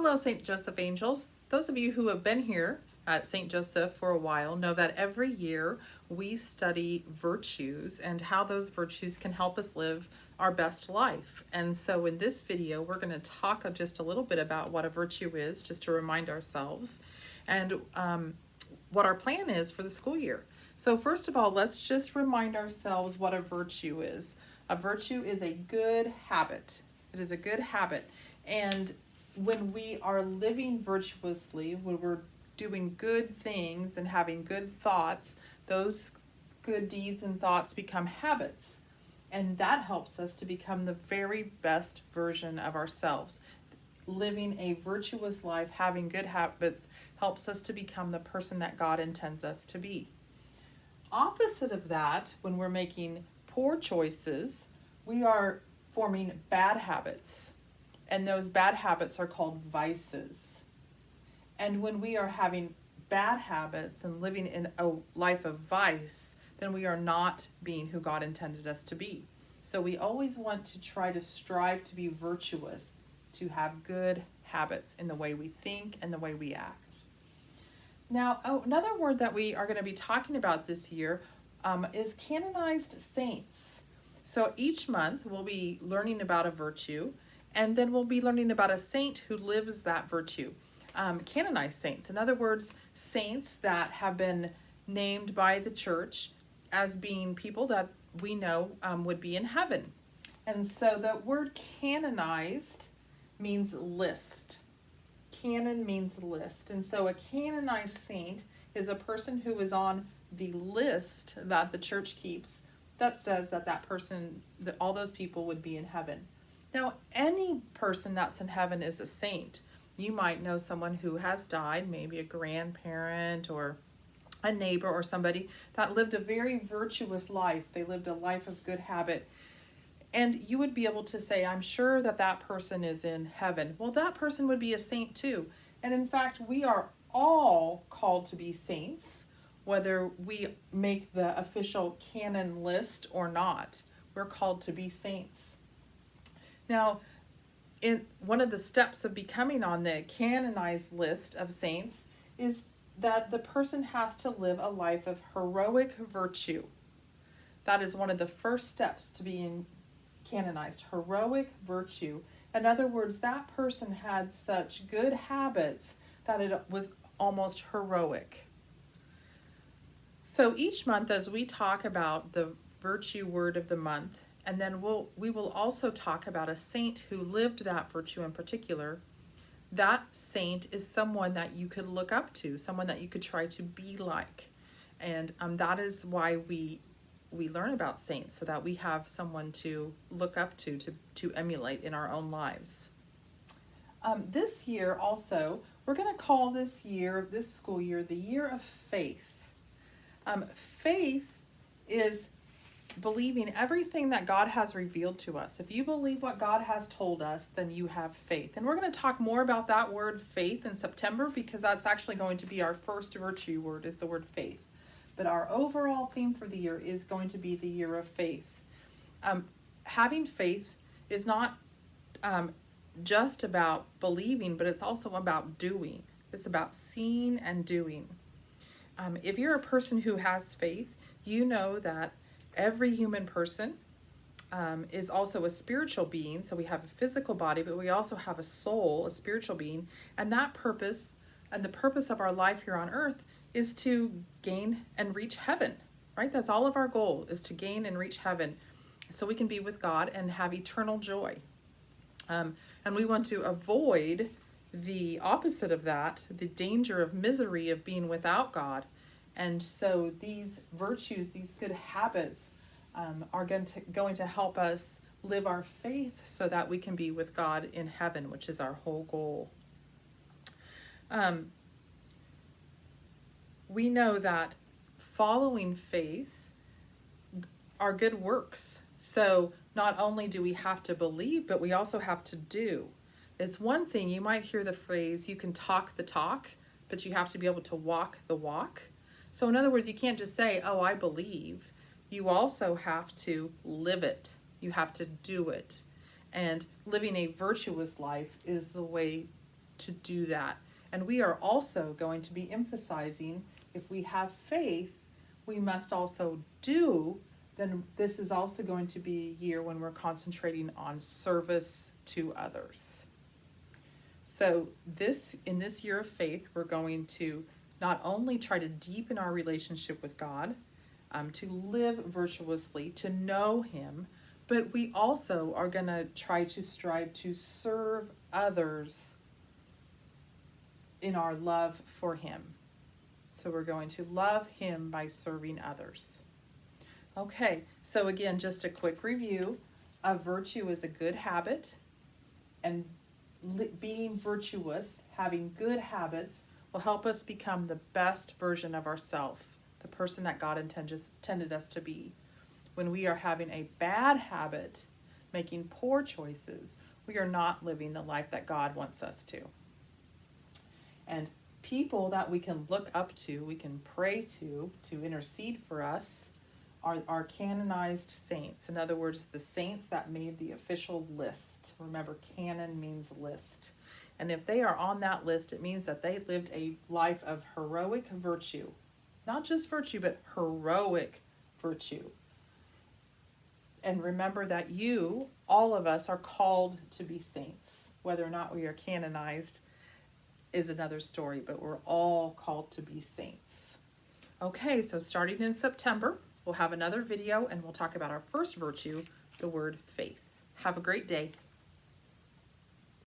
Hello, St. Joseph Angels. Those of you who have been here at St. Joseph for a while know that every year we study virtues and how those virtues can help us live our best life. And so in this video, we're going to talk just a little bit about what a virtue is, just to remind ourselves, and what our plan is for the school year. So first of all, let's just remind ourselves what a virtue is. A virtue is a good habit. It is a good habit. And when we are living virtuously, when we're doing good things and having good thoughts, those good deeds and thoughts become habits. And that helps us to become the very best version of ourselves. Living a virtuous life, having good habits, helps us to become the person that God intends us to be. Opposite of that, when we're making poor choices, we are forming bad habits. And those bad habits are called vices. And when we are having bad habits and living in a life of vice, then we are not being who God intended us to be. So we always want to try to strive to be virtuous, to have good habits in the way we think and the way we act. Now, another word that we are going to be talking about this year is canonized saints. So each month we'll be learning about a virtue, and then we'll be learning about a saint who lives that virtue. Canonized saints, in other words, saints that have been named by the church as being people that we know would be in heaven. And so the word canonized means list. Canon means list. And so a canonized saint is a person who is on the list that the church keeps that says that that person, that all those people would be in heaven. Now, any person that's in heaven is a saint. You might know someone who has died, maybe a grandparent or a neighbor or somebody that lived a very virtuous life. They lived a life of good habit. And you would be able to say, I'm sure that that person is in heaven. Well, that person would be a saint too. And in fact, we are all called to be saints, whether we make the official canon list or not. We're called to be saints. Now, in one of the steps of becoming on the canonized list of saints is that the person has to live a life of heroic virtue. That is one of the first steps to being canonized, heroic virtue. In other words, that person had such good habits that it was almost heroic. So each month, as we talk about the virtue word of the month, and then we will also talk about a saint who lived that virtue in particular. That saint is someone that you could look up to, someone that you could try to be like. And that is why we learn about saints, so that we have someone to look up to emulate in our own lives. This year also, we're going to call this school year, the year of faith. Faith is believing everything that God has revealed to us. If you believe what God has told us, then you have faith. And we're going to talk more about that word faith in September, because that's actually going to be our first virtue word, is the word faith. But our overall theme for the year is going to be the year of faith. Having faith is not just about believing, but it's also about doing. It's about seeing and doing. If you're a person who has faith, you know that every human person is also a spiritual being. So we have a physical body, but we also have a soul, a spiritual being. And that purpose, and the purpose of our life here on earth, is to gain and reach heaven, right? That's all of our goal, is to gain and reach heaven so we can be with God and have eternal joy. And we want to avoid the opposite of that, the danger of misery of being without God. And so these virtues, these good habits, are going to help us live our faith so that we can be with God in heaven, which is our whole goal. We know that following faith are good works. So not only do we have to believe, but we also have to do. It's one thing, you might hear the phrase, you can talk the talk, but you have to be able to walk the walk. So in other words, you can't just say, oh, I believe. You also have to live it. You have to do it. And living a virtuous life is the way to do that. And we are also going to be emphasizing, if we have faith, we must also do. Then this is also going to be a year when we're concentrating on service to others. So in this year of faith, we're going to not only try to deepen our relationship with God, to live virtuously, to know Him, but we also are going to try to strive to serve others in our love for Him. So we're going to love Him by serving others. Okay, so again, just a quick review. A virtue is a good habit, and being virtuous, having good habits, will help us become the best version of ourselves, the person that God intended us to be. When we are having a bad habit, making poor choices, we are not living the life that God wants us to. And people that we can look up to, we can pray to intercede for us, are canonized saints. In other words, the saints that made the official list. Remember, canon means list. And if they are on that list, it means that they lived a life of heroic virtue. Not just virtue, but heroic virtue. And remember that all of us, are called to be saints. Whether or not we are canonized is another story, but we're all called to be saints. Okay, so starting in September, we'll have another video and we'll talk about our first virtue, the word faith. Have a great day.